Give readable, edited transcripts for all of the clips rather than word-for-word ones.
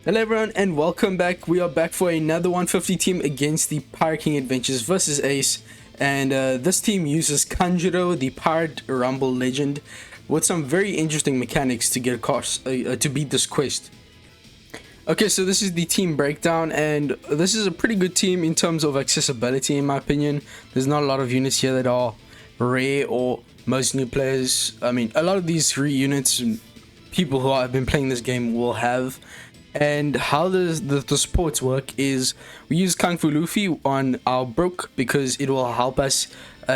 Hello everyone and welcome back. We are back for another 150 team against the Pirate King Adventures versus Ace, and this team uses Kanjuro, the Pirate Rumble legend, with some very interesting mechanics to get across to beat this quest. Okay, so this is the team breakdown, and this is a pretty good team in terms of accessibility in my opinion. There's not a lot of units here that are rare or most new players. I mean, a lot of these free units people who have been playing this game will have. And how the supports work is we use Kung Fu Luffy on our Brook because it will help us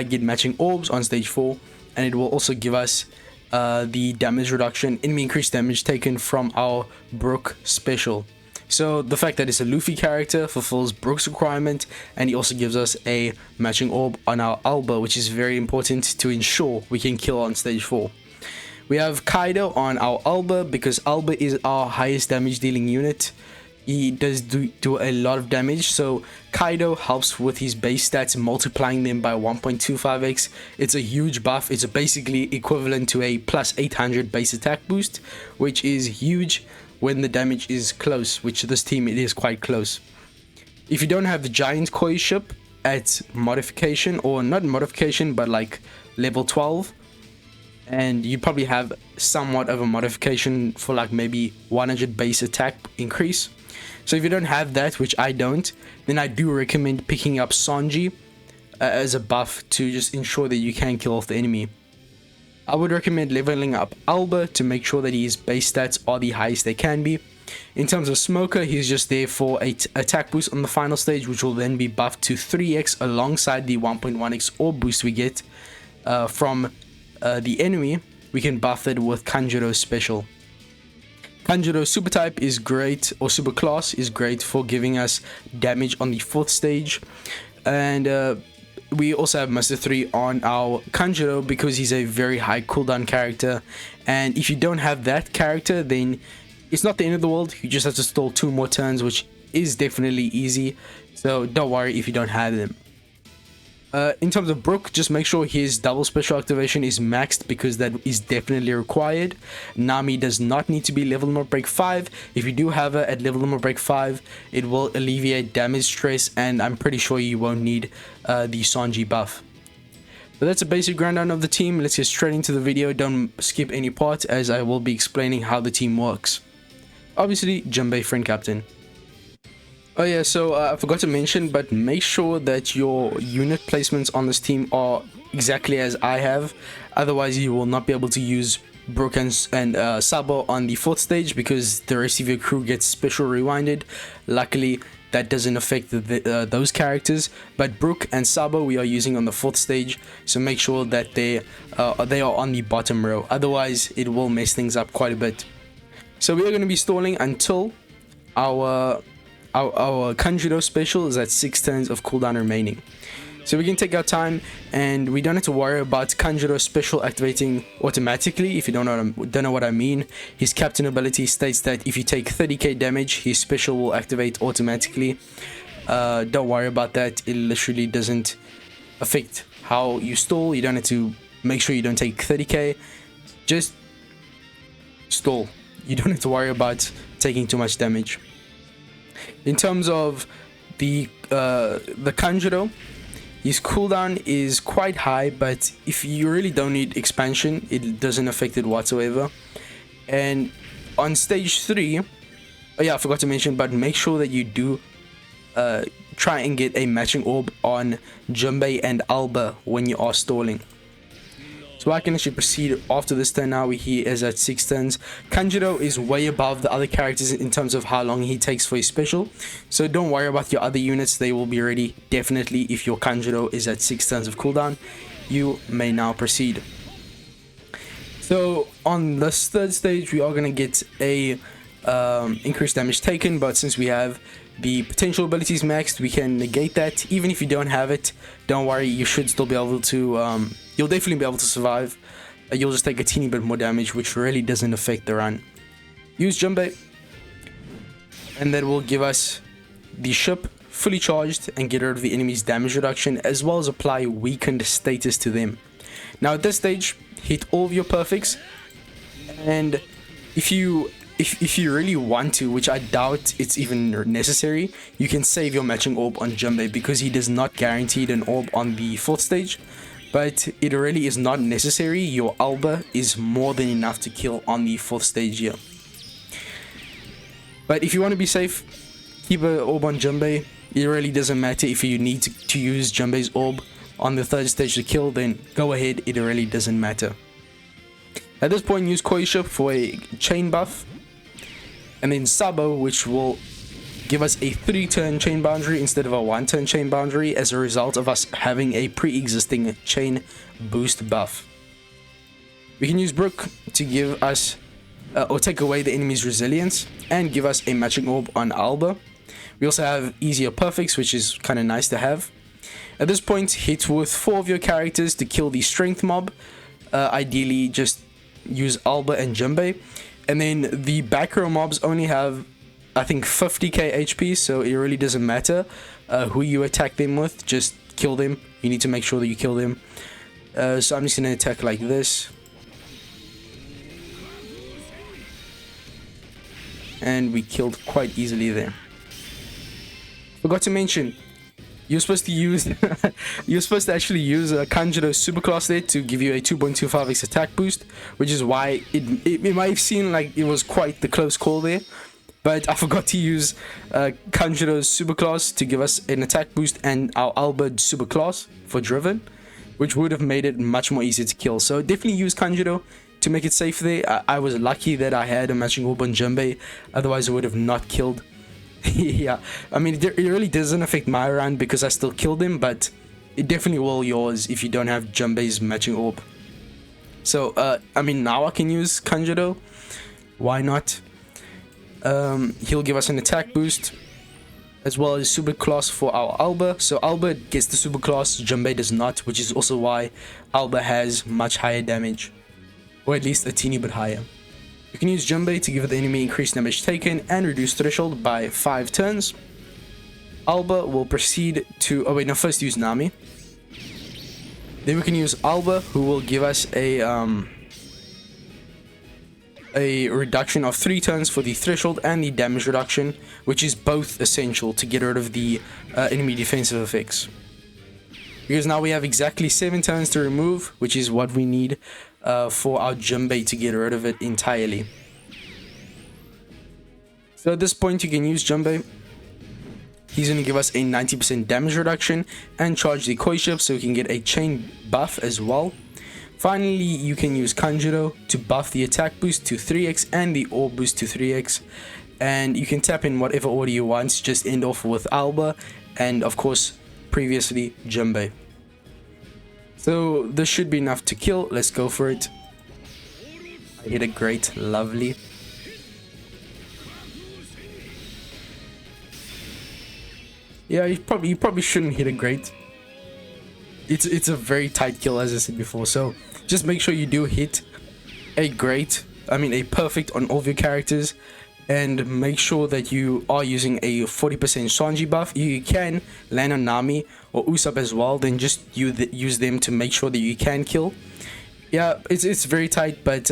get matching orbs on stage 4, and it will also give us the damage reduction, enemy increased damage taken from our Brook special. So the fact that it's a Luffy character fulfills Brook's requirement, and he also gives us a matching orb on our Alba, which is very important to ensure we can kill on stage 4. We have Kaido on our Alba because Alba is our highest damage dealing unit. He does do a lot of damage, so Kaido helps with his base stats, multiplying them by 1.25x. It's a huge buff. It's basically equivalent to a plus 800 base attack boost, which is huge when the damage is close, which this team it is quite close. If you don't have the giant koi ship at modification, or not modification but like level 12, and you probably have somewhat of a modification for like maybe 100 base attack increase. So if you don't have that, which I don't, then I do recommend picking up Sanji as a buff to just ensure that you can kill off the enemy. I would recommend leveling up Alba to make sure that his base stats are the highest they can be. In terms of Smoker, he's just there for a attack boost on the final stage, which will then be buffed to 3x alongside the 1.1x orb boost we get from the enemy. We can buff it with Kanjuro's special. Kanjuro's super type is great, or super class is great for giving us damage on the 4th stage, and we also have Master 3 on our Kanjuro because he's a very high cooldown character, and if you don't have that character, then it's not the end of the world. You just have to stall 2 more turns, which is definitely easy, so don't worry if you don't have them. In terms of Brook, just make sure his double special activation is maxed because that is definitely required. Nami does not need to be level limit break 5. If you do have her at level limit break 5, it will alleviate damage stress, and I'm pretty sure you won't need the Sanji buff. But that's a basic rundown of the team. Let's get straight into the video. Don't skip any part as I will be explaining how the team works. Obviously, Jinbei friend captain. Oh yeah, so I forgot to mention, but make sure that your unit placements on this team are exactly as I have. Otherwise, you will not be able to use Brook and Sabo on the 4th stage because the rest of your crew gets special rewinded. Luckily, that doesn't affect those characters, but Brook and Sabo we are using on the 4th stage, so make sure that they are on the bottom row. Otherwise, it will mess things up quite a bit. So we are going to be stalling until our Kanjuro special is at 6 turns of cooldown remaining. So we can take our time, and we don't have to worry about Kanjuro special activating automatically. If you don't know what I mean, his captain ability states that if you take 30k damage, his special will activate automatically. Don't worry about that. It literally doesn't affect how you stall. You don't have to make sure you don't take 30k. Just stall. You don't have to worry about taking too much damage. In terms of the Kanjuro, his cooldown is quite high, but if you really don't need expansion, it doesn't affect it whatsoever. And on stage 3, oh yeah, I forgot to mention, but make sure that you do try and get a matching orb on Jinbei and Alba when you are stalling. So I can actually proceed after this turn. Now he is at 6 turns. Kanjuro is way above the other characters in terms of how long he takes for his special, so don't worry about your other units. They will be ready definitely if your Kanjuro is at 6 turns of cooldown. You may now proceed. So on this 3rd stage we are going to get a increased damage taken, but since we have the potential abilities maxed, we can negate that. Even if you don't have it, don't worry, you should still be able to you'll definitely be able to survive. You'll just take a teeny bit more damage, which really doesn't affect the run. Use Jinbei, and that will give us the ship fully charged and get rid of the enemy's damage reduction, as well as apply weakened status to them. Now at this stage, hit all of your perfects, and if you if you really want to, which I doubt it's even necessary, you can save your matching orb on Jumbe because he does not guarantee an orb on the 4th stage. But it really is not necessary. Your Alba is more than enough to kill on the 4th stage here. But if you want to be safe, keep an orb on Jumbe. It really doesn't matter if you need to use Jumbe's orb on the 3rd stage to kill, then go ahead, it really doesn't matter. At this point, use Koi Ship for a chain buff, and then Sabo, which will give us a 3-turn chain boundary instead of a 1-turn chain boundary as a result of us having a pre-existing chain boost buff. We can use Brook to give us or take away the enemy's resilience and give us a matching orb on Alba. We also have easier perfects, which is kind of nice to have. At this point, hit with 4 of your characters to kill the strength mob. Ideally, just use Alba and Jumbe. And then the back row mobs only have, I think, 50k HP, so it really doesn't matter who you attack them with. Just kill them. You need to make sure that you kill them. So I'm just going to attack like this. And we killed quite easily there. Forgot to mention, you're supposed to use you're supposed to actually use a Kanjuro superclass there to give you a 2.25x attack boost, which is why it might seem like it was quite the close call there. But I forgot to use Kanjuro's superclass to give us an attack boost and our Alba superclass for Driven, which would have made it much more easier to kill. So definitely use Kanjuro to make it safe there. I was lucky that I had a matching orb on Jumbe, otherwise I would have not killed. Yeah, I mean, it really doesn't affect my round because I still killed him, but it definitely will yours if you don't have Jumbe's matching orb. So, I mean, now I can use Kanjuro. Why not? He'll give us an attack boost as well as super class for our Alba. So Alba gets the super class, Jumbe does not, which is also why Alba has much higher damage, or at least a teeny bit higher. You can use Jumbe to give the enemy increased damage taken and reduce threshold by 5 turns. Alba will proceed to... oh wait, no, first use Nami. Then we can use Alba, who will give us a reduction of 3 turns for the threshold and the damage reduction, which is both essential to get rid of the enemy defensive effects. Because now we have exactly 7 turns to remove, which is what we need for our Jumbe to get rid of it entirely. So at this point you can use Jumbe. He's going to give us a 90% damage reduction and charge the Koi Ship so we can get a chain buff as well. Finally, you can use Kanjuro to buff the attack boost to 3x and the orb boost to 3x. And you can tap in whatever order you want, just end off with Alba and of course previously Jumbe. So this should be enough to kill. Let's go for it. I hit a great, lovely. Yeah, you probably shouldn't hit a great. It's a very tight kill, as I said before. So just make sure you do hit a great, I mean a perfect on all of your characters, and make sure that you are using a 40% Sanji buff. You can land on Nami or Usopp as well, then just use them to make sure that you can kill. Yeah, it's very tight, but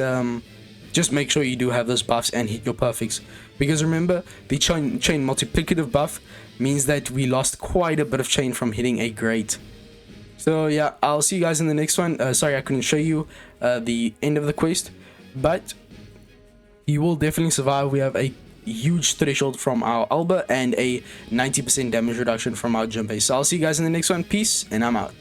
just make sure you do have those buffs and hit your perfects. Because remember, the chain multiplicative buff means that we lost quite a bit of chain from hitting a great. So yeah, I'll see you guys in the next one. Sorry I couldn't show you the end of the quest, but you will definitely survive. We have a huge threshold from our Alba and a 90% damage reduction from our Jumbe. So I'll see you guys in the next one. Peace, and I'm out.